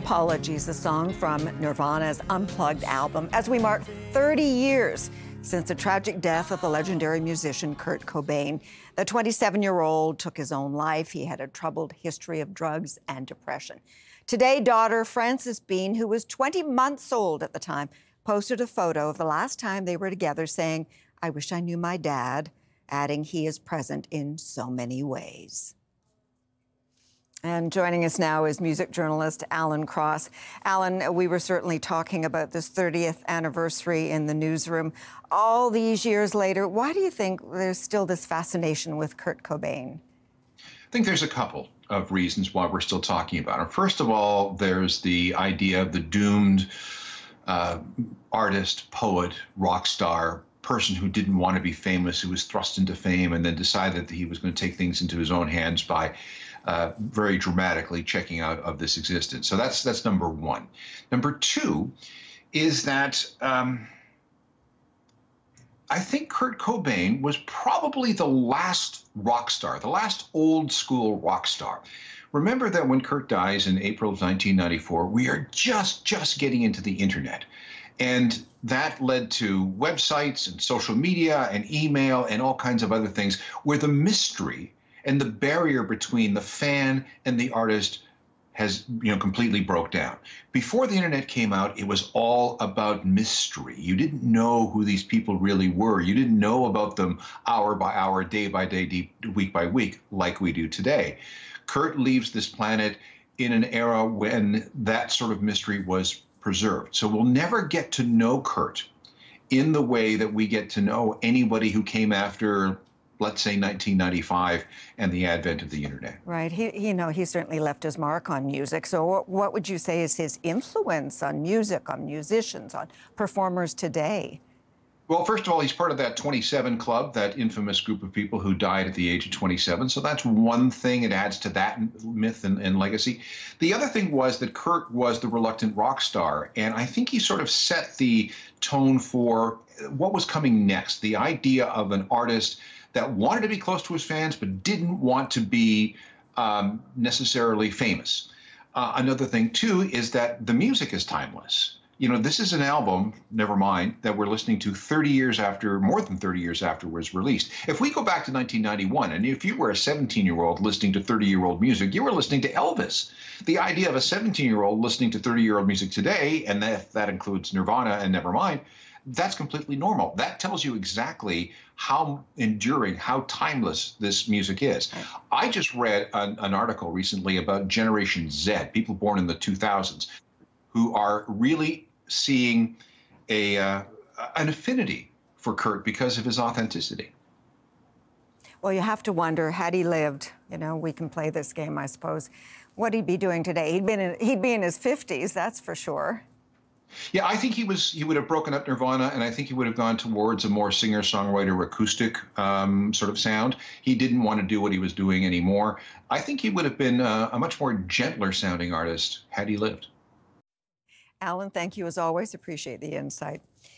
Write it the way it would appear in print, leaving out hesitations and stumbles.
Apologies, the song from Nirvana's Unplugged album, as we mark 30 years since the tragic death of the legendary musician Kurt Cobain. The 27-year-old took his own life. He had a troubled history of drugs and depression. Today, daughter Frances Bean, who was 20 months old at the time, posted a photo of the last time they were together saying, "I wish I knew my dad," adding, "He is present in so many ways." And joining us now is music journalist Alan Cross. Alan, we were certainly talking about this 30th anniversary in the newsroom. All these years later, why do you think there's still this fascination with Kurt Cobain? I think there's a couple of reasons why we're still talking about him. First of all, there's the idea of the doomed artist, poet, rock star, person who didn't want to be famous, who was thrust into fame and then decided that he was going to take things into his own hands by very dramatically checking out of this existence. So that's number one. Number two is that I think Kurt Cobain was probably the last rock star, the last old school rock star. Remember that when Kurt dies in April of 1994, we are just getting into the internet. And that led to websites and social media and email and all kinds of other things where the mystery and the barrier between the fan and the artist has, completely broke down. Before the internet came out, it was all about mystery. You didn't know who these people really were. You didn't know about them hour by hour, day by day, week by week, like we do today. Kurt leaves this planet in an era when that sort of mystery was preserved. So we'll never get to know Kurt in the way that we get to know anybody who came after, let's say, 1995 and the advent of the internet. Right. He certainly left his mark on music. So what would you say is his influence on music, on musicians, on performers today? Well, first of all, he's part of that 27 Club, that infamous group of people who died at the age of 27. So that's one thing. It adds to that myth and legacy. The other thing was that Kurt was the reluctant rock star. And I think he sort of set the tone for what was coming next, the idea of an artist that wanted to be close to his fans but didn't want to be necessarily famous. Another thing, too, is that the music is timeless. This is an album, Nevermind, that we're listening to 30 years after, more than 30 years after it was released. If we go back to 1991, and if you were a 17-year-old listening to 30-year-old music, you were listening to Elvis. The idea of a 17-year-old listening to 30-year-old music today, and that includes Nirvana and Nevermind, that's completely normal. That tells you exactly how enduring, how timeless this music is. I just read an article recently about Generation Z, people born in the 2000s, who are really seeing an affinity for Kurt because of his authenticity. Well, you have to wonder, had he lived, we can play this game, I suppose, what he'd be doing today. He'd be in his 50s, that's for sure. Yeah, I think he would have broken up Nirvana, and I think he would have gone towards a more singer-songwriter acoustic sort of sound. He didn't want to do what he was doing anymore. I think he would have been a much more gentler sounding artist had he lived. Alan, thank you as always. Appreciate the insight.